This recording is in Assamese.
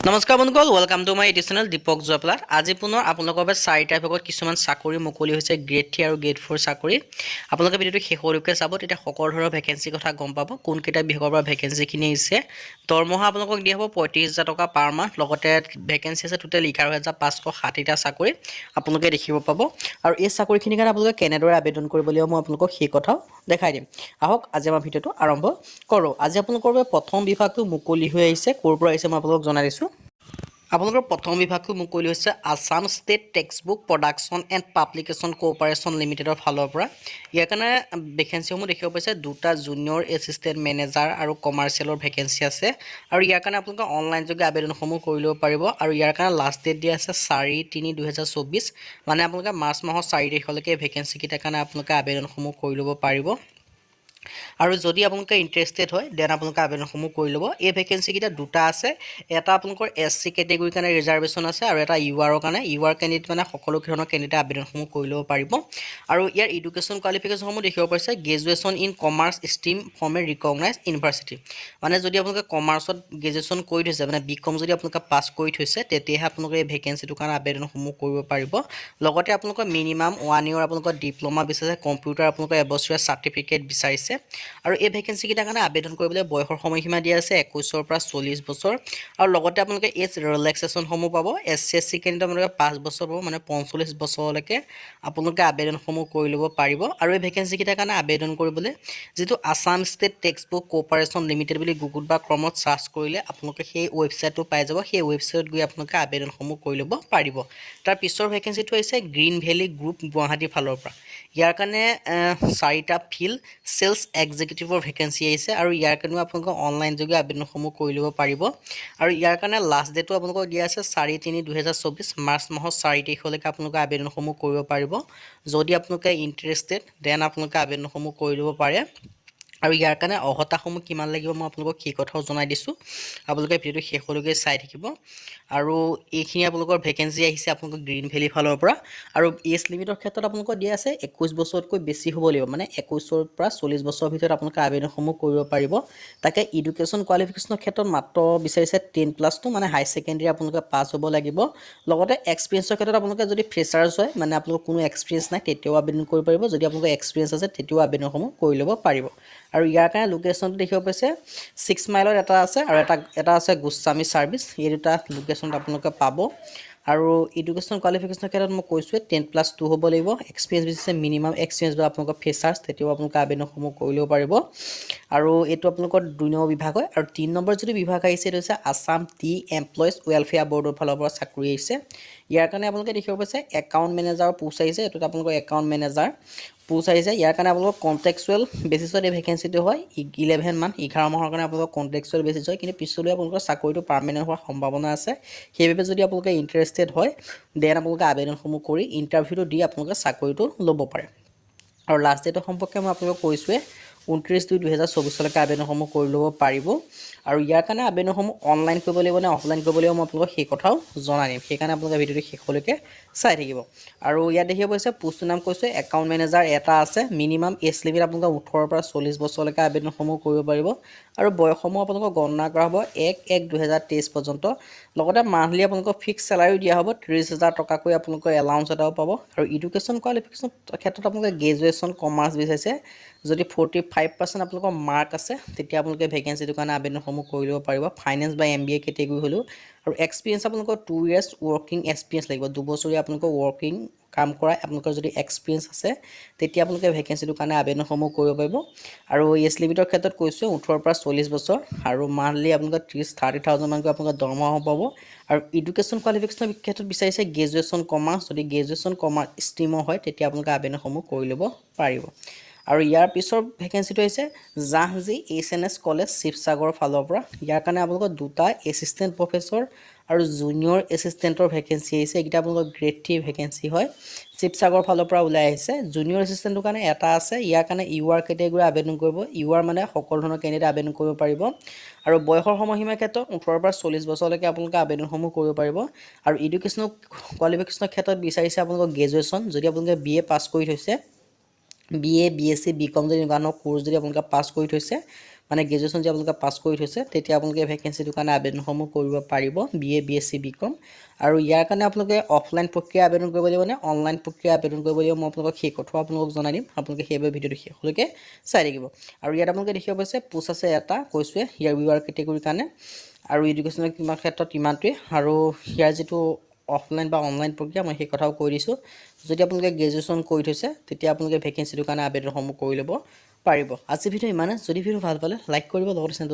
নমস্কাৰ বন্ধুসকল, welcome to my YouTube channel Deepak জয়পলাট। আজি পুনৰ আপোনালোকৰ বাবে 4টা বিভাগত কিছুমান চাকৰি মুকলি হৈছে, গ্ৰেড 3 আৰু গ্ৰেড 4 চাকৰি। আপোনালোকে ভিডিঅ'টো শেষলৈকে চাব, তেতিয়া সকলো ধৰণৰ ভেকেঞ্চিৰ কথা গম পাব, কোনকেইটা বিভাগৰ পৰা ভেকেঞ্চিখিনি আহিছে। দৰমহা আপোনালোকক দিয়া হ'ব 35,000 টকা পাৰ মাহ। লগতে ভেকেঞ্চি আছে টোটেল 11,560টা চাকৰি আপোনালোকে দেখিব পাব। আৰু এই চাকৰিখিনিৰ কাৰণে আপোনালোকে কেনেদৰে আবেদন কৰিব লাগিব মই আপোনালোকক সেই কথাও দেখাই দিম। আহক আজি আমাৰ ভিডিঅ'টো আৰম্ভ কৰোঁ। আজি আপোনালোকৰ বাবে প্ৰথম বিভাগটো মুকলি হৈ আহিছে। ক'ৰ পৰা আহিছে মই আপোনালোকক জনাই দিছোঁ। আপোনালোকৰ প্ৰথম বিভাগটো মুকলি হৈছে Assam state textbook production and publication cooperation লিমিটেডৰ ফালৰ পৰা। ইয়াৰ কাৰণে ভেকেঞ্চিসমূহ দেখিব পাইছে, দুটা জুনিয়ৰ এছিষ্টেণ্ট মেনেজাৰ আৰু কমাৰ্চিয়েলৰ ভেকেঞ্চি আছে। আৰু ইয়াৰ কাৰণে আপোনালোকে অনলাইনযোগে আবেদনসমূহ কৰি ল'ব পাৰিব। আৰু ইয়াৰ কাৰণে লাষ্ট ডেট দিয়া আছে 4/3/2024, মানে আপোনালোকে মাৰ্চ মাহৰ 4 তাৰিখলৈকে এই ভেকেঞ্চিকেইটাৰ কাৰণে আপোনালোকে আবেদনসমূহ কৰি ল'ব পাৰিব। আৰু যদি আপোনালোকে ইণ্টাৰেষ্টেড হয় দেন আপোনালোকে আবেদনসমূহ কৰি ল'ব। এই ভেকেঞ্চিকেইটা দুটা আছে, এটা আপোনালোকৰ SC কেটেগৰীৰ কাৰণে ৰিজাৰ্ভেশ্যন আছে আৰু এটা URৰ কাৰণে। UR কেণ্ডিডেট মানে সকলো ধৰণৰ কেণ্ডিডেটে আবেদনসমূহ কৰি ল'ব পাৰিব। আৰু ইয়াৰ এডুকেশ্যন কোৱালিফিকেশ্যনসমূহ দেখিব পাৰিছে, graduation in commerce stream from A recognise university. মানে যদি আপোনালোকে কমাৰ্চত গ্ৰেজুৱেশ্যন কৰি থৈছে, মানে BCom যদি আপোনালোকে পাছ কৰি থৈছে, তেতিয়াহে আপোনালোকে এই ভেকেঞ্চিটোৰ কাৰণে আবেদনসমূহ কৰিব পাৰিব। লগতে আপোনালোকৰ মিনিমাম 1 year আপোনালোকৰ ডিপ্ল'মা বিচাৰিছে, কম্পিউটাৰ আপোনালোকৰ এবছৰীয়া চাৰ্টিফিকেট বিচাৰিছে। আৰু এই ভেকেঞ্চিকেইটাৰ কাৰণে আবেদন কৰিবলৈ বয়সৰ সময়সীমা দিয়া আছে 21 পৰা 40 বছৰ। আৰু লগতে আপোনালোকে এজ ৰিলেক্সেশ্যনসমূহ পাব। SC SC কেণ্ডিডেট আপোনালোকে 5 বছৰ পাব, মানে 45 বছৰলৈকে আপোনালোকে আবেদনসমূহ কৰি ল'ব পাৰিব। আৰু এই ভেকেঞ্চিকেইটাৰ কাৰণে আবেদন কৰিবলৈ যিটো Assam state textbook cooperation limited বুলি গুগল বা ক্ৰমত চাৰ্চ কৰিলে আপোনালোকে সেই ৱেবছাইটটো পাই যাব। সেই ৱেবছাইটত গৈ আপোনালোকে আবেদনসমূহ কৰি ল'ব পাৰিব। তাৰ পিছৰ ভেকেঞ্চিটো হৈছে গ্ৰীণ ভেলী গ্ৰুপ গুৱাহাটীৰ ফালৰ পৰা। ইয়াৰ কাৰণে 4টা ফিল্ড চেলছ এক্সিকিউটিভৰ ভেকেঞ্চি আহিছে। আৰু ইয়াৰ কাৰণেও আপোনালোকে অনলাইনযোগে আবেদনসমূহ কৰি ল'ব পাৰিব। আৰু ইয়াৰ কাৰণে লাষ্ট ডেটো আপোনালোকক দিয়া আছে 4/3/2024, মাৰ্চ মাহৰ 4 তাৰিখলৈকে আপোনালোকে আবেদনসমূহ কৰিব পাৰিব। যদি আপোনালোকে ইণ্টাৰেষ্টেড দেন আপোনালোকে আবেদনসমূহ কৰি ল'ব পাৰে। আৰু ইয়াৰ কাৰণে অৰ্হতাসমূহ কিমান লাগিব মই আপোনালোকক সেই কথাও জনাই দিছোঁ। আপোনালোকে ভিডিঅ'টো শেষলৈকে চাই থাকিব। আৰু এইখিনি আপোনালোকৰ ভেকেঞ্চি আহিছে আপোনালোকৰ গ্ৰীণ ভেলী ফালৰ পৰা। আৰু এজ লিমিটৰ ক্ষেত্ৰত আপোনালোকক দিয়া আছে 21 বছৰতকৈ বেছি হ'ব লাগিব, মানে 21 পৰা 40 বছৰৰ ভিতৰত আপোনালোকে আবেদনসমূহ কৰিব পাৰিব। তাকে এডুকেশ্যন কোৱালিফিকেশ্যনৰ ক্ষেত্ৰত মাত্ৰ বিচাৰিছে 10+2, মানে হাই ছেকেণ্ডেৰী আপোনালোকে পাছ হ'ব লাগিব। লগতে এক্সপিৰিয়েঞ্চৰ ক্ষেত্ৰত আপোনালোকে যদি ফ্ৰেচাৰ্ছ হয়, মানে আপোনালোকৰ কোনো এক্সপিৰিয়েঞ্চ নাই, তেতিয়াও আবেদন কৰিব পাৰিব। যদি আপোনালোকৰ এক্সপিৰিয়েঞ্চ আছে তেতিয়াও আবেদনসমূহ কৰি ল'ব পাৰিব। আৰু ইয়াৰ কাৰণে লোকেশ্যনটো দেখিব পাইছে 6 মাইলত এটা আছে, আৰু এটা আছে গোস্বামী ছাৰ্ভিচ। এই দুটা লোকেশ্যনত আপোনালোকে পাব। আৰু এডুকেশ্যন কোৱালিফিকেশ্যনৰ ক্ষেত্ৰত মই কৈছোঁৱে 10+2 হ'ব লাগিব। এক্সপিৰিয়েঞ্চ বিচাৰিছে, মিনিমাম এক্সপিৰিয়েঞ্চ বা আপোনালোকৰ ফ্ৰেচাৰ্ছ, তেতিয়াও আপোনালোকে আবেদনসমূহ কৰি ল'ব পাৰিব। আৰু এইটো আপোনালোকৰ 2 নম্বৰ বিভাগ হয়। আৰু 3 নম্বৰ যিটো বিভাগ আহিছে এইটো হৈছে আছাম টি এমপ্লয়িজ ৱেলফেয়াৰ বৰ্ডৰ ফালৰ পৰা চাকৰি আহিছে। ইয়াৰ কাৰণে আপোনালোকে দেখিব পাইছে একাউণ্ট মেনেজাৰৰ পোষ্ট আহিছে। এইটোত আপোনালোকৰ একাউণ্ট মেনেজাৰ পোষ্ট আহিছে। ইয়াৰ কাৰণে আপোনালোকৰ কণ্ট্ৰেকচুৱেল বেচিছত এই ভেকেঞ্চিটো হয়। 11 মান্থ 11 মাহৰ কাৰণে আপোনালোকৰ কণ্ট্ৰেকচুৱেল বেচিছ হয়, কিন্তু পিছলৈ আপোনালোকৰ চাকৰিটো পাৰ্মানেণ্ট হোৱাৰ সম্ভাৱনা আছে। সেইবাবে যদি আপোনালোকে ইণ্টাৰেষ্টেড হয় দেন আপোনালোকে আবেদনসমূহ কৰি ইণ্টাৰভিউটো দি আপোনালোকে চাকৰিটো ল'ব পাৰে। আৰু লাষ্ট ডেটৰ সম্পৰ্কে মই আপোনালোকক কৈছোঁৱে 29/2/2024 আবেদনসমূহ কৰি ল'ব পাৰিব। আৰু ইয়াৰ কাৰণে আবেদনসমূহ অনলাইন কৰিব লাগিব নে অফলাইন কৰিব লাগিব মই আপোনালোকক সেই কথাও জনাই দিম। সেইকাৰণে আপোনালোকে ভিডিঅ'টো শেষলৈকে চাই থাকিব। আৰু ইয়াত দেখিব পাইছে পোষ্টটোৰ নাম কৈছে একাউণ্ট মেনেজাৰ এটা আছে। মিনিমাম এজ লিমিট আপোনালোকে 18 পৰা 40 বছৰলৈকে আবেদনসমূহ কৰিব পাৰিব। আৰু বয়সসমূহ আপোনালোকক গণনা কৰা হ'ব 1/1/2023 পৰ্যন্ত। লগতে মান্থলি আপোনালোকক ফিক্স চেলাৰিও দিয়া হ'ব 30,000 টকাকৈ আপোনালোকৰ এলাউঞ্চ এটাও পাব। আৰু এডুকেশ্যন কোৱালিফিকেশ্যনৰ ক্ষেত্ৰত আপোনালোকে গ্ৰেজুৱেশ্যন কমাৰ্চ বিচাৰিছে। যদি 45% আপোনালোকৰ মাৰ্ক আছে তেতিয়া আপোনালোকে ভেকেঞ্চিটোৰ কাৰণে আবেদনসমূহ কৰি ল'ব পাৰিব। ফাইনেন্স বা MBA কেটেগৰী হ'লেও। আৰু এক্সপিৰিয়েঞ্চ আপোনালোকৰ 2 years ৱৰ্কিং এক্সপিৰিয়েঞ্চ লাগিব। 2 বছৰীয়া আপোনালোকৰ ৱৰ্কিং কাম কৰা আপোনালোকৰ যদি এক্সপিৰিয়েঞ্চ আছে তেতিয়া আপোনালোকে ভেকেঞ্চিটোৰ কাৰণে আবেদনসমূহ কৰিব পাৰিব। আৰু এজ লিমিটৰ ক্ষেত্ৰত কৈছোঁ 18 পৰা 40 বছৰ। আৰু মান্থলি আপোনালোকৰ 30,000 মানকৈ আপোনালোকৰ দৰমহা পাব। আৰু এডুকেশ্যন কোৱালিফিকেশ্যনৰ ক্ষেত্ৰত বিচাৰিছে গ্ৰেজুৱেশ্যন কমাৰ্চ। যদি গ্ৰেজুৱেশ্যন কমাৰ্চ ষ্ট্ৰীমৰ হয় তেতিয়া আপোনালোকে আবেদনসমূহ কৰি ল'ব পাৰিব। আৰু ইয়াৰ পিছৰ ভেকেঞ্চিটো হৈছে জাহাজী HNS কলেজ শিৱসাগৰৰ ফালৰ পৰা। ইয়াৰ কাৰণে আপোনালোকৰ দুটা এছিষ্টেণ্ট প্ৰফেচৰ আৰু জুনিয়ৰ এছিষ্টেণ্টৰ ভেকেঞ্চি আহিছে। এইকেইটা আপোনালোকৰ গ্ৰেড 3 ভেকেঞ্চি হয়। শিৱসাগৰৰ ফালৰ পৰা ওলাই আহিছে। জুনিয়ৰ এছিষ্টেণ্টৰ কাৰণে এটা আছে। ইয়াৰ কাৰণে UR কেটেগৰী আবেদন কৰিব। UR মানে সকলো ধৰণৰ কেণ্ডিডেট আবেদন কৰিব পাৰিব। আৰু বয়সৰ সময়সীমাৰ ক্ষেত্ৰত 18 পৰা 40 বছৰলৈকে আপোনালোকে আবেদনসমূহ কৰিব পাৰিব। আৰু এডুকেশ্যনেল কোৱালিফিকেশ্যনৰ ক্ষেত্ৰত বিচাৰিছে আপোনালোকৰ গ্ৰেজুৱেশ্যন। যদি আপোনালোকে BA পাছ কৰি থৈছে, BA BSc BCom যদি এনেকুৱা ধৰণৰ কোৰ্চ যদি আপোনালোকে পাছ কৰি থৈছে মানে গ্ৰেজুৱেশ্যন যে আপোনালোকে পাছ কৰি থৈছে তেতিয়া আপোনালোকে ভেকেঞ্চিটোৰ কাৰণে আবেদনসমূহ কৰিব পাৰিব BA BSc BCom আৰু ইয়াৰ কাৰণে আপোনালোকে অফলাইন প্ৰক্ৰিয়া আবেদন কৰিব লাগিব নে অনলাইন প্ৰক্ৰিয়া আবেদন কৰিব লাগিব মই আপোনালোকক সেই কথাও আপোনালোকক জনাই দিম আপোনালোকে সেইবাবে ভিডিঅ'টো শেষলৈকে চাই থাকিব আৰু ইয়াত আপোনালোকে দেখিব পাইছে পোষ্ট আছে এটা কৈছোৱে ইয়াৰ বিৱাৰ কেটেগৰীৰ কাৰণে আৰু এডুকেশ্যনৰ কিমান ক্ষেত্ৰত ইমানটোৱে আৰু ইয়াৰ যিটো অফলাইন বা অনলাইন প্ৰক্ৰিয়া মই সেই কথাও কৈ দিছোঁ যদি আপোনালোকে গ্ৰেজুৱেশ্যন কৰি থৈছে তেতিয়া আপোনালোকে ভেকেঞ্চিটোৰ কাৰণে আবেদনসমূহ কৰি ল'ব পাৰিব আজি ভিডিঅ' ইমানে যদি ভিডিঅ' ভাল পালে লাইক কৰিব লগতে